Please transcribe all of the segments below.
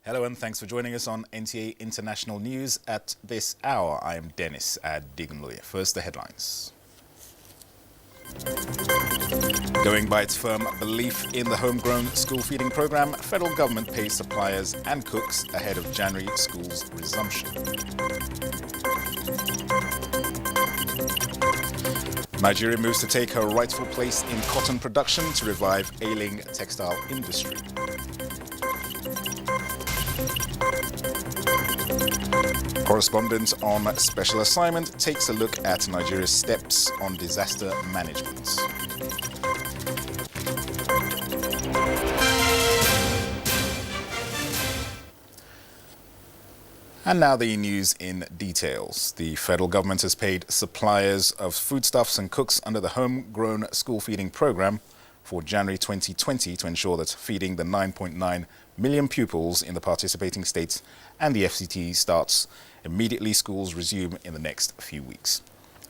Hello and thanks for joining us on NTA International News at this hour. I am Dennis Adigunloye. First, the headlines. Going by its firm belief in the homegrown school feeding program, federal government pays suppliers and cooks ahead of January school's resumption. Nigeria moves to take her rightful place in cotton production to revive ailing textile industry. Correspondent on special assignment takes a look at Nigeria's steps on disaster management. And now the news in details. The federal government has paid suppliers of foodstuffs and cooks under the Homegrown School Feeding Program for January 2020 to ensure that feeding the 9.9 million pupils in the participating states and the FCT starts immediately schools resume in the next few weeks.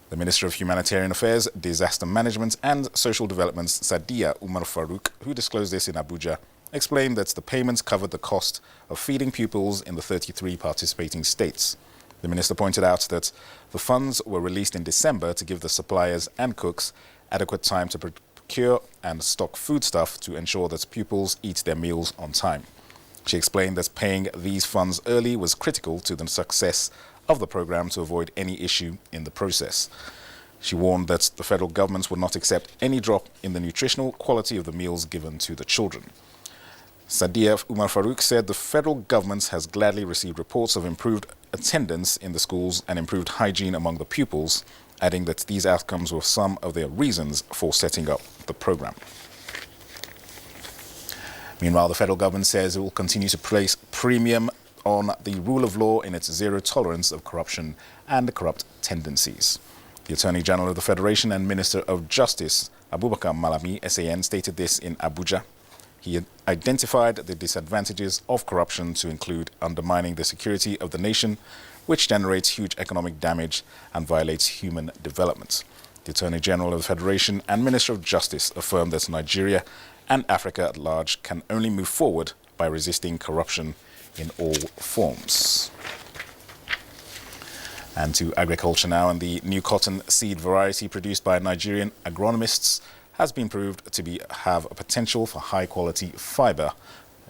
The Minister of Humanitarian Affairs, Disaster Management and Social Development, Sadiya Umar Farouk, who disclosed this in Abuja, explained that the payments covered the cost of feeding pupils in the 33 participating states. The minister pointed out that the funds were released in December to give the suppliers and cooks adequate time to procure and stock foodstuff to ensure that pupils eat their meals on time. She explained that paying these funds early was critical to the success of the program to avoid any issue in the process. She warned that the federal government would not accept any drop in the nutritional quality of the meals given to the children. Sadiya Umar Farouk said the federal government has gladly received reports of improved attendance in the schools and improved hygiene among the pupils, adding that these outcomes were some of their reasons for setting up the program. Meanwhile, the federal government says it will continue to place premium on the rule of law in its zero tolerance of corruption and corrupt tendencies. The Attorney General of the Federation and Minister of Justice, Abubakar Malami, SAN, stated this in Abuja. He identified the disadvantages of corruption to include undermining the security of the nation, which generates huge economic damage and violates human development. The Attorney General of the Federation and Minister of Justice affirmed that Nigeria and Africa at large can only move forward by resisting corruption in all forms. And to agriculture now, and the new cotton seed variety produced by Nigerian agronomists has been proved to have a potential for high-quality fiber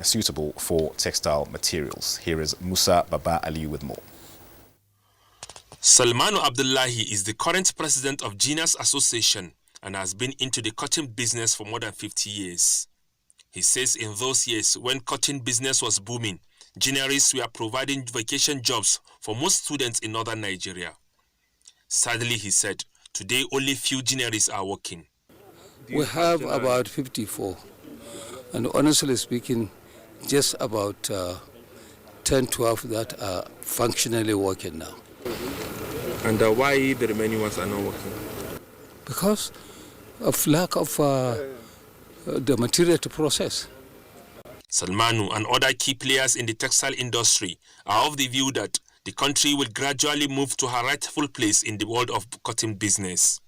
suitable for textile materials. Here is Musa Baba Ali with more. Salmanu Abdullahi is the current president of Ginas Association and has been into the cotton business for more than 50 years. He says in those years when cotton business was booming, Ginaries were providing vacation jobs for most students in northern Nigeria. Sadly, he said, today only few Ginaries are working. We have about 54, and honestly speaking, just about 10, 12 that are functionally working now. And why the remaining ones are not working? Because of lack of the material to process. Salmanu and other key players in the textile industry are of the view that the country will gradually move to her rightful place in the world of cotton business,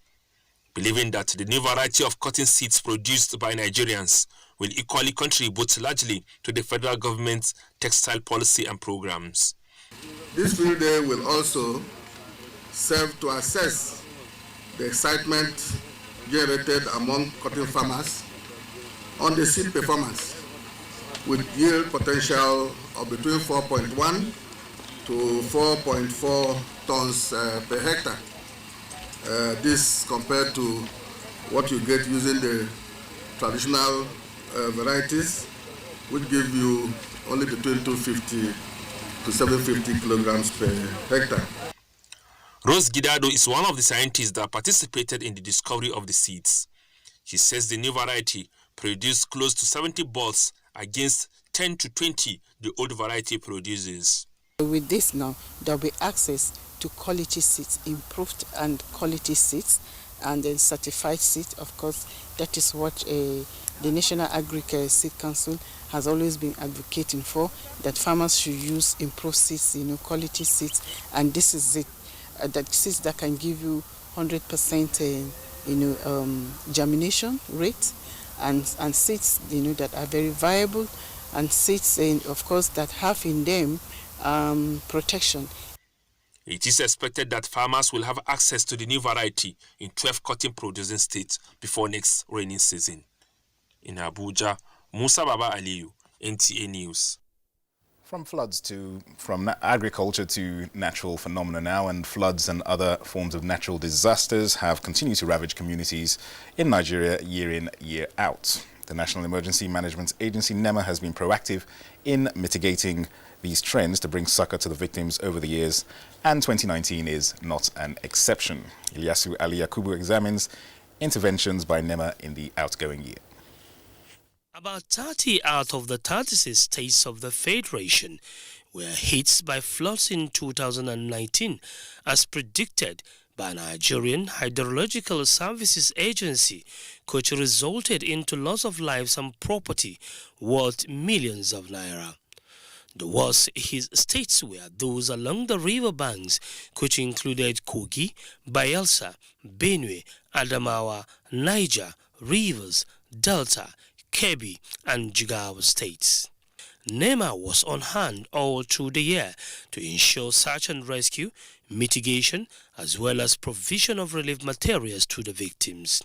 believing that the new variety of cotton seeds produced by Nigerians will equally contribute largely to the federal government's textile policy and programs. This field day will also serve to assess the excitement generated among cotton farmers on the seed performance, with yield potential of between 4.1 to 4.4 tons per hectare. This compared to what you get using the traditional varieties, which give you only between 250 to 750 kilograms per hectare. Rose Gidado is one of the scientists that participated in the discovery of the seeds. She says the new variety produced close to 70 bulbs against 10 to 20 the old variety produces. With this now, there will be access to quality seeds, improved and quality seeds, and then certified seeds. Of course, that is what the National Agric Seed Council has always been advocating for, that farmers should use improved seeds, quality seeds, and this is it. That seeds that can give you 100% germination rate, and seeds that are very viable and seeds, of course, that have in them protection. It is expected that farmers will have access to the new variety in 12 cotton producing states before next rainy season. In Abuja, Musa Baba Aliyu, NTA News. From agriculture to natural phenomena now, and floods and other forms of natural disasters have continued to ravage communities in Nigeria year in, year out. The National Emergency Management Agency, NEMA, has been proactive in mitigating these trends to bring succor to the victims over the years, and 2019 is not an exception. Ilyasu Ali Yakubu examines interventions by NEMA in the outgoing year. About 30 out of the 36 states of the Federation were hit by floods in 2019, as predicted by Nigerian Hydrological Services Agency, which resulted into loss of lives and property worth millions of naira. The worst hit states were those along the river banks, which included Kogi, Bayelsa, Benue, Adamawa, Niger, Rivers, Delta, Kebbi and Jigawa states. NEMA was on hand all through the year to ensure search and rescue, mitigation, as well as provision of relief materials to the victims.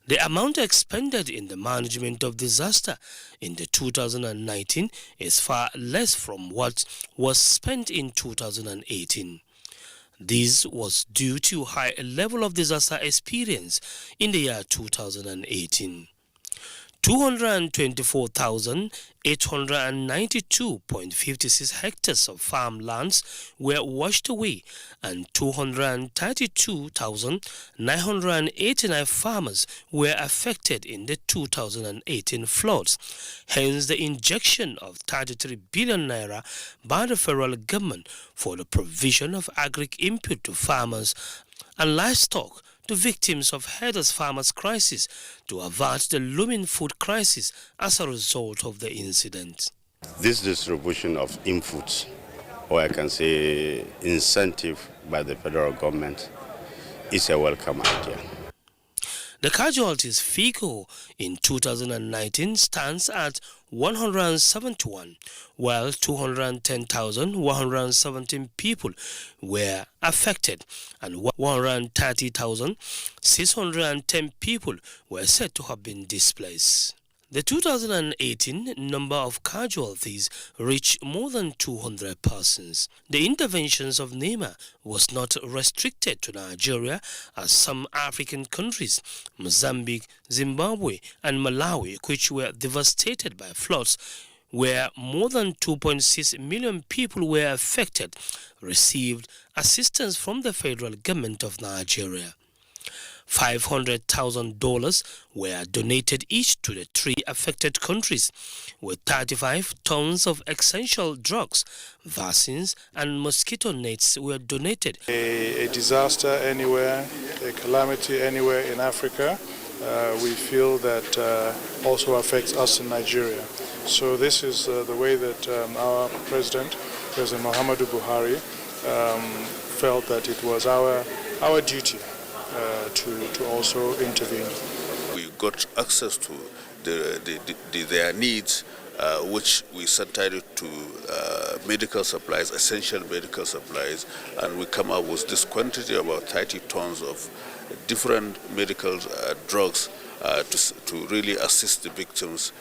The amount expended in the management of disaster in the 2019 is far less from what was spent in 2018. This was due to high level of disaster experience in the year 2018. 224,892.56 hectares of farmlands were washed away, and 232,989 farmers were affected in the 2018 floods. Hence the injection of 33 billion naira by the federal government for the provision of agri-input to farmers and livestock to victims of herders farmers crisis to avert the looming food crisis as a result of the incident. This distribution of inputs, or I can say incentive by the federal government, is a welcome idea. The casualties figure in 2019 stands at 171, while 210,117 people were affected and 130,610 people were said to have been displaced. The 2018 number of casualties reached more than 200 persons. The interventions of NEMA was not restricted to Nigeria, as some African countries, Mozambique, Zimbabwe and Malawi, which were devastated by floods, where more than 2.6 million people were affected, received assistance from the federal government of Nigeria. $500,000 were donated each to the three affected countries, with 35 tons of essential drugs, vaccines and mosquito nets were donated. A disaster anywhere, a calamity anywhere in Africa, we feel that also affects us in Nigeria. So this is the way that our President Muhammadu Buhari, felt that it was our duty to also intervene. We got access to their needs, which we subtitled to medical supplies, essential medical supplies, and we come up with this quantity, about 30 tons of different medical drugs to really assist the victims.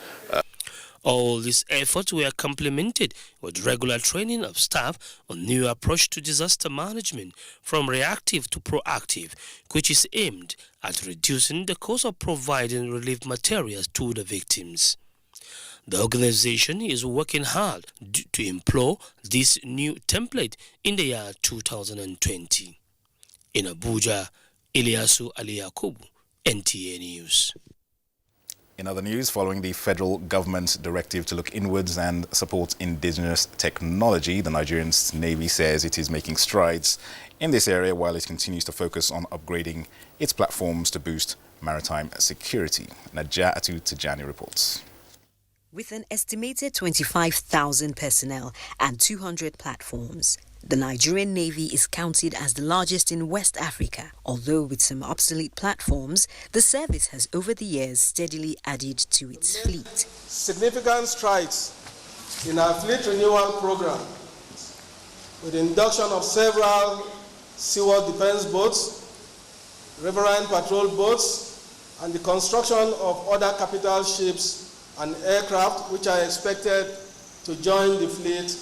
All these efforts were complemented with regular training of staff on new approach to disaster management, from reactive to proactive, which is aimed at reducing the cost of providing relief materials to the victims. The organization is working hard to employ this new template in the year 2020. In Abuja, Ilyasu Ali Yakubu, NTA News. In other news, following the federal government directive to look inwards and support indigenous technology, the Nigerian Navy says it is making strides in this area while it continues to focus on upgrading its platforms to boost maritime security. Najatu Tijani reports. With an estimated 25,000 personnel and 200 platforms, The Nigerian Navy is counted as the largest in West Africa. Although with some obsolete platforms, the service has over the years steadily added to its fleet. Significant strides in our fleet renewal program with the induction of several seaworld defense boats, riverine patrol boats, and the construction of other capital ships and aircraft which are expected to join the fleet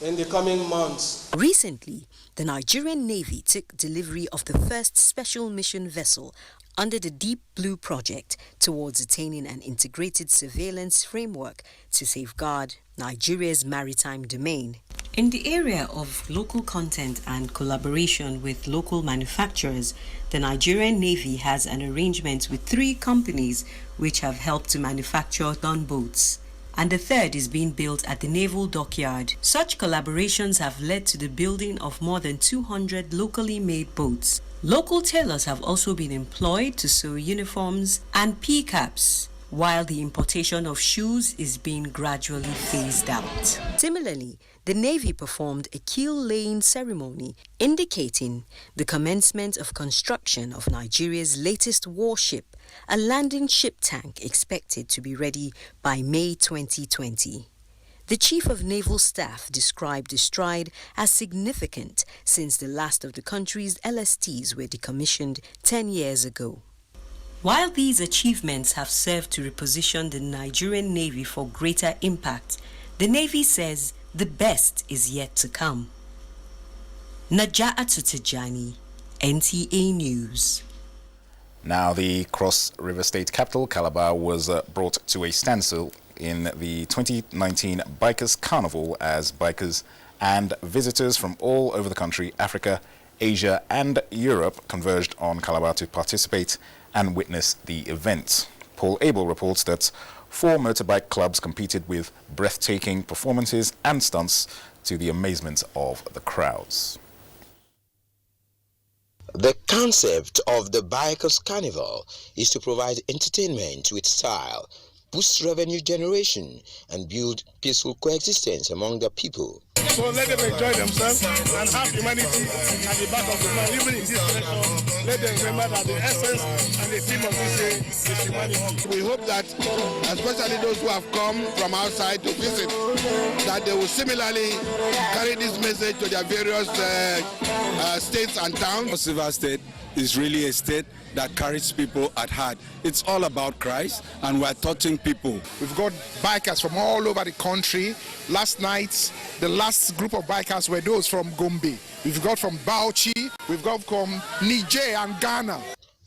in the coming months. Recently, the Nigerian Navy took delivery of the first special mission vessel under the Deep Blue project towards attaining an integrated surveillance framework to safeguard Nigeria's maritime domain. In the area of local content and collaboration with local manufacturers, the Nigerian Navy has an arrangement with 3 companies which have helped to manufacture gunboats, and the third is being built at the Naval Dockyard. Such collaborations have led to the building of more than 200 locally made boats. Local tailors have also been employed to sew uniforms and PCAPs, while the importation of shoes is being gradually phased out. Similarly, the Navy performed a keel laying ceremony indicating the commencement of construction of Nigeria's latest warship, a landing ship tank expected to be ready by May 2020. The Chief of Naval Staff described the stride as significant since the last of the country's LSTs were decommissioned 10 years ago. While these achievements have served to reposition the Nigerian Navy for greater impact, the Navy says the best is yet to come. Naja'atu Tijani, NTA News. Now, the Cross River State capital, Calabar, was brought to a standstill in the 2019 Bikers Carnival as bikers and visitors from all over the country, Africa, Asia and Europe converged on Calabar to participate and witness the event. Paul Abel reports that 4 motorbike clubs competed with breathtaking performances and stunts to the amazement of the crowds. The concept of the Bikers Carnival is to provide entertainment with style, boost revenue generation, and build peaceful coexistence among the people. So let them enjoy themselves and have humanity at the back of the mind. Even in this election, let them remember that the essence and the theme of this day is humanity. We hope that, especially those who have come from outside to visit, that they will similarly carry this message to their various states and towns. Cross River State is really a state that carries people at heart. It's all about Christ, and we're touching people. We've got bikers from all over the country. Last night, the last group of bikers were those from Gombe. We've got from Bauchi, we've got from Niger and Ghana.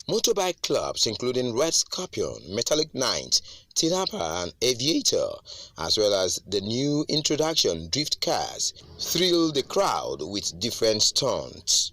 Motorbike clubs including Red Scorpion, Metallic Knight, Tinapa and Aviator, as well as the new introduction Drift Cars, thrill the crowd with different stunts.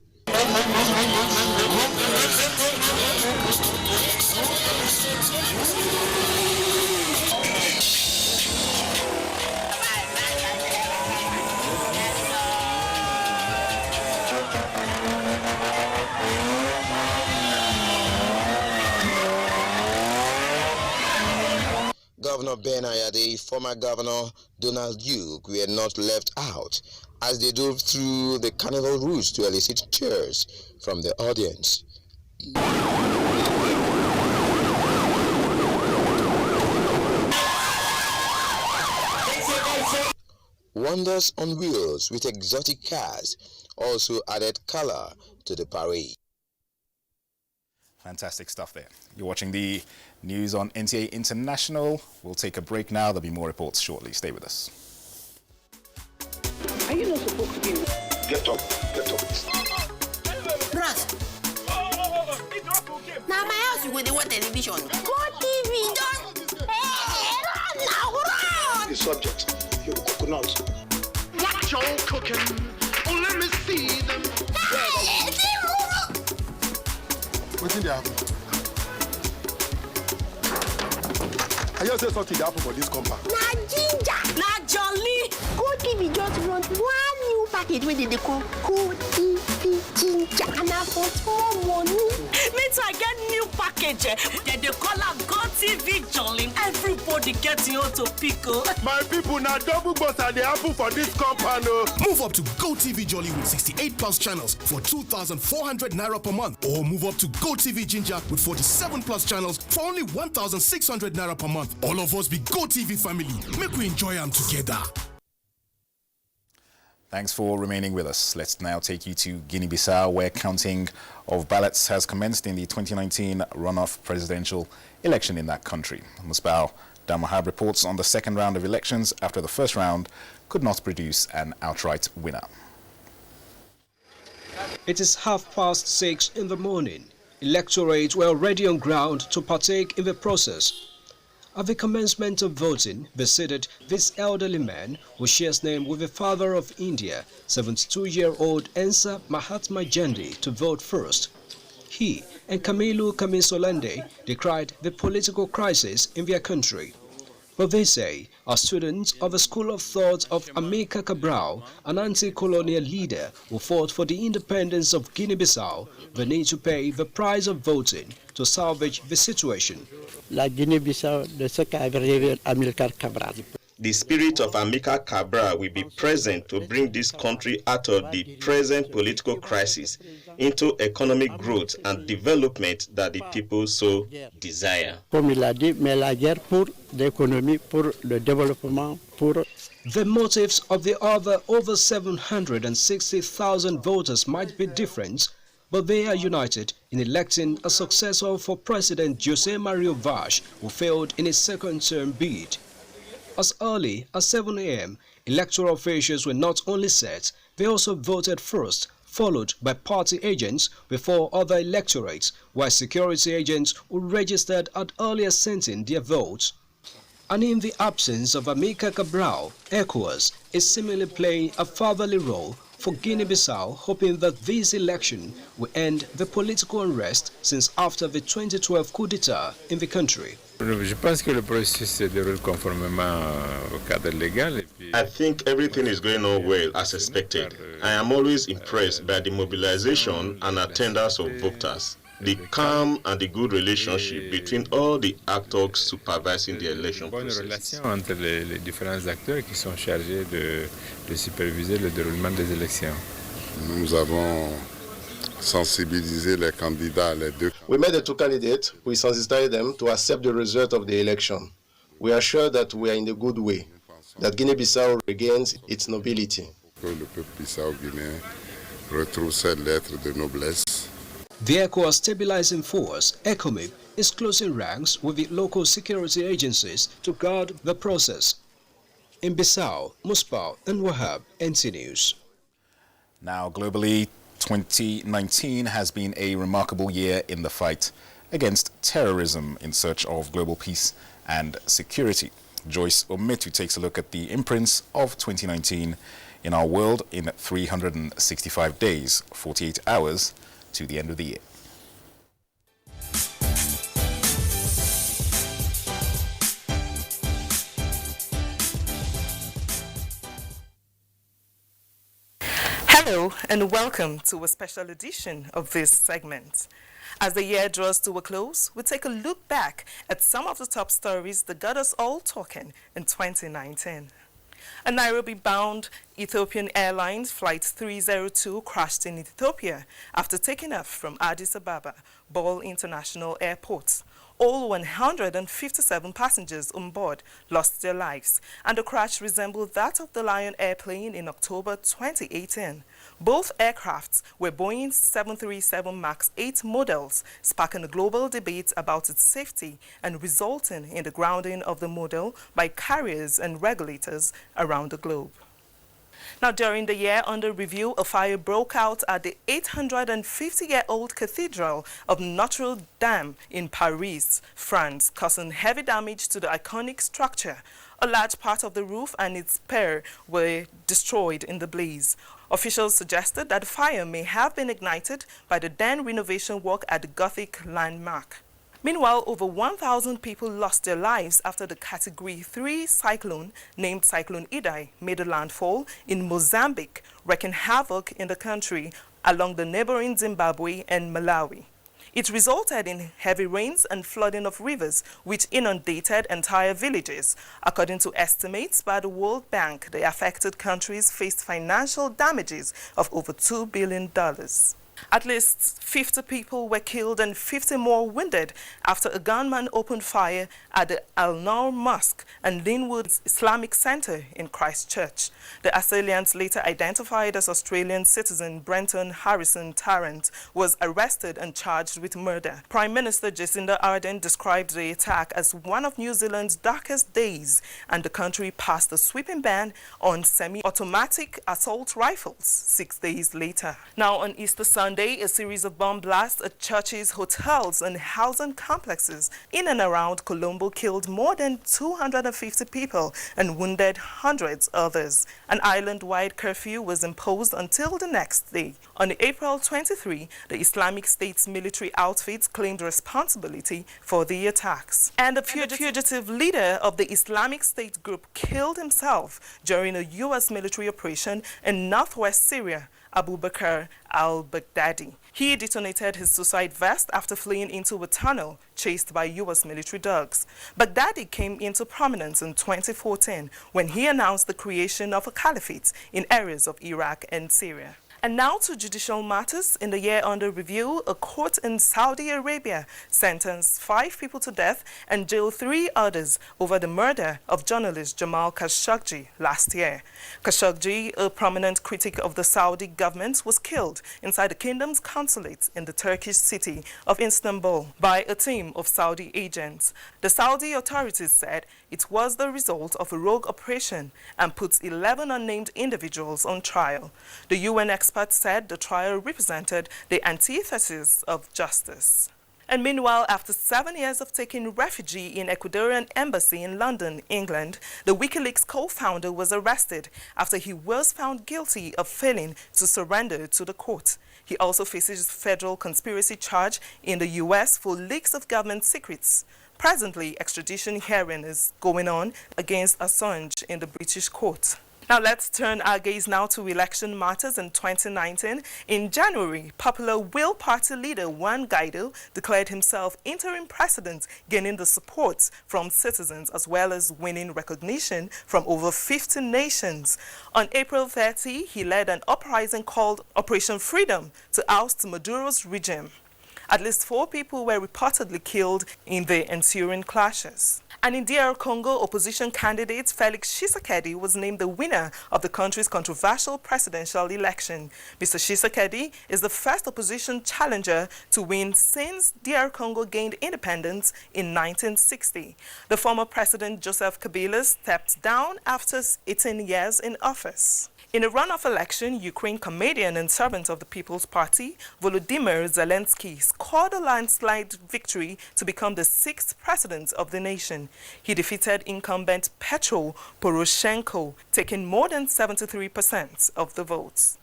Governor Ben Ayade, former Governor Donald Duke were not left out as they drove through the carnival routes to elicit cheers from the audience. Wonders on wheels with exotic cars also added color to the parade. Fantastic stuff there. You're watching the news on NTA International. We'll take a break now. There'll be more reports shortly. Stay with us. Are you not supposed to be? Get up. Bros. Now my house you go dey watch television. Go TV just run now run. The subject, your coconut. Watch your cooking. Oh, let me see them. What's in there? I just say something happen for this compound. Na ginger. Na jolly. Go TV just run one new package wey dey call Go TV ginger. And na for small money. Means I get new package. They call am Go TV Jolly. Everybody Nobody getting out to pico. My people now double bus are the apple for this company. Move up to GoTV Jolly with 68 plus channels for 2,400 naira per month, or move up to GoTV Ginger with 47 plus channels for only 1,600 naira per month. All of us be GoTV family. Make we enjoy them together. Thanks for remaining with us. Let's now take you to Guinea-Bissau, where counting of ballots has commenced in the 2019 runoff presidential election in that country. Musbau Damahab reports on the second round of elections after the first round could not produce an outright winner. It is 6:30 in the morning. Electorates were already on ground to partake in the process. At the commencement of voting, they seated this elderly man who shares name with the father of India, 72-year-old Ensa Mahatma Gandhi, to vote first. He and Kamilu Kamisolande decried the political crisis in their country. But they say are students of the school of thought of Amilcar Cabral, an anti-colonial leader who fought for the independence of Guinea-Bissau. They need to pay the price of voting to salvage the situation. La Guinée-Bissau de ce qu'a rêvé Amilcar Cabral. The spirit of Amilcar Cabral will be present to bring this country out of the present political crisis into economic growth and development that the people so desire. Comme il a dit, mais la guerre pour l'économie, pour le développement, pour... The motives of the other over 760,000 voters might be different, but they are united in electing a successor for President Jose Mario Vaz, who failed in his second term bid. As early as 7 a.m., electoral officials were not only set, they also voted first, followed by party agents before other electorates, while security agents who registered had earlier sent in their votes. And in the absence of Amilcar Cabral, ECOWAS is similarly playing a fatherly role for Guinea-Bissau, hoping that this election will end the political unrest since after the 2012 coup d'etat in the country. Je pense que le processus se déroule conformément au cadre légal. I think everything is going on well as expected. I am always impressed by the mobilization and attendance of voters, the calm and the good relationship between all the actors supervising the election process. Bonne relation entre les différents acteurs qui sont chargés de superviser le déroulement des élections. Nous avons sensibiliser les candidats, les deux. We met the two candidates. We sensitized them to accept the result of the election. We are sure that we are in a good way, that Guinea-Bissau regains its nobility. Que le peuple bissau-guinéen retrouve ses lettres de noblesse. The ECOWAS Stabilizing Force, ECOMIP, is closing ranks with the local security agencies to guard the process. In Bissau, Musbau and Wahab, NT News. Now, globally, 2019 has been a remarkable year in the fight against terrorism in search of global peace and security. Joyce Ometu takes a look at the imprints of 2019 in our world in 365 days, 48 hours to the end of the year. Hello and welcome to a special edition of this segment. As the year draws to a close, we take a look back at some of the top stories that got us all talking in 2019. A Nairobi-bound Ethiopian Airlines Flight 302 crashed in Ethiopia after taking off from Addis Ababa, Bole International Airport. All 157 passengers on board lost their lives, and the crash resembled that of the Lion airplane in October 2018. Both aircrafts were Boeing 737 MAX 8 models, sparking a global debate about its safety and resulting in the grounding of the model by carriers and regulators around the globe. Now, during the year under review, a fire broke out at the 850-year-old Cathedral of Notre Dame in Paris, France, causing heavy damage to the iconic structure. A large part of the roof and its spire were destroyed in the blaze. Officials suggested that the fire may have been ignited by the then renovation work at the Gothic landmark. Meanwhile, over 1,000 people lost their lives after the Category 3 cyclone, named Cyclone Idai, made a landfall in Mozambique, wreaking havoc in the country along the neighboring Zimbabwe and Malawi. It resulted in heavy rains and flooding of rivers, which inundated entire villages. According to estimates by the World Bank, the affected countries faced financial damages of over $2 billion. At least 50 people were killed and 50 more wounded after a gunman opened fire at the Al-Noor Mosque and Linwood Islamic Center in Christchurch. The assailant, later identified as Australian citizen Brenton Harrison Tarrant, was arrested and charged with murder. Prime Minister Jacinda Ardern described the attack as one of New Zealand's darkest days, and the country passed a sweeping ban on semi-automatic assault rifles 6 days later. Now, on Easter Sunday, a series of bomb blasts at churches, hotels, and housing complexes in and around Colombo killed more than 250 people and wounded hundreds others. An island-wide curfew was imposed until the next day. On April 23, the Islamic State's military outfits claimed responsibility for the attacks. And the fugitive leader of the Islamic State group killed himself during a U.S. military operation in northwest Syria, Abu Bakr al-Baghdadi. He detonated his suicide vest after fleeing into a tunnel chased by U.S. military dogs. Baghdadi came into prominence in 2014 when he announced the creation of a caliphate in areas of Iraq and Syria. And now to judicial matters. In the year under review, a court in Saudi Arabia sentenced 5 people to death and jailed 3 others over the murder of journalist Jamal Khashoggi last year. Khashoggi, a prominent critic of the Saudi government, was killed inside the kingdom's consulate in the Turkish city of Istanbul by a team of Saudi agents. The Saudi authorities said it was the result of a rogue operation and put 11 unnamed individuals on trial. The UN experts said the trial represented the antithesis of justice. And meanwhile, after 7 years of taking refuge in Ecuadorian embassy in London, England, the WikiLeaks co-founder was arrested after he was found guilty of failing to surrender to the court. He also faces federal conspiracy charge in the U.S. for leaks of government secrets. Presently, extradition hearing is going on against Assange in the British court. Now let's turn our gaze now to election matters in 2019. In January, Popular Will Party leader Juan Guaido declared himself interim president, gaining the support from citizens as well as winning recognition from over 50 nations. On April 30, he led an uprising called Operation Freedom to oust Maduro's regime. At least 4 people were reportedly killed in the ensuing clashes. And in DR Congo, opposition candidate Felix Tshisekedi was named the winner of the country's controversial presidential election. Mr. Tshisekedi is the first opposition challenger to win since DR Congo gained independence in 1960. The former president Joseph Kabila stepped down after 18 years in office. In a runoff election, Ukraine comedian and servant of the People's Party, Volodymyr Zelensky, scored a landslide victory to become the 6th president of the nation. He defeated incumbent Petro Poroshenko, taking more than 73% of the votes.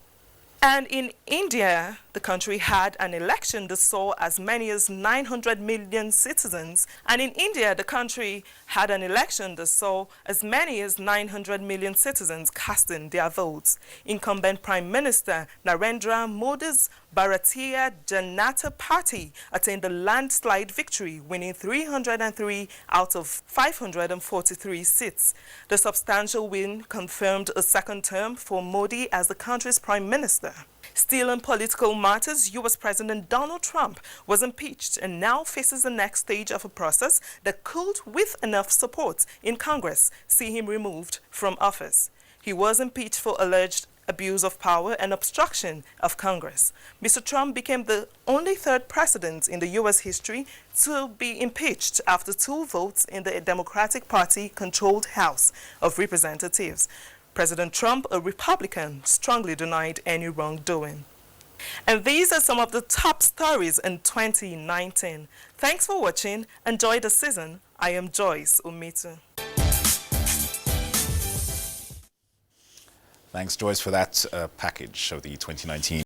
And in India, the country had an election that saw as many as 900 million citizens. And in India, the country had an election that saw as many as 900 million citizens casting their votes. Incumbent Prime Minister Narendra Modi's Bharatiya Janata Party attained a landslide victory, winning 303 out of 543 seats. The substantial win confirmed a second term for Modi as the country's prime minister. Still in political matters, U.S. President Donald Trump was impeached and now faces the next stage of a process that could, with enough support in Congress, see him removed from office. He was impeached for alleged abuse of power and obstruction of Congress. Mr. Trump became the only 3rd president in the U.S. history to be impeached after 2 votes in the Democratic Party-controlled House of Representatives. President Trump, a Republican, strongly denied any wrongdoing. And these are some of the top stories in 2019. Thanks for watching. Enjoy the season. I am Joyce Umitu. Thanks, Joyce, for that package of the 2019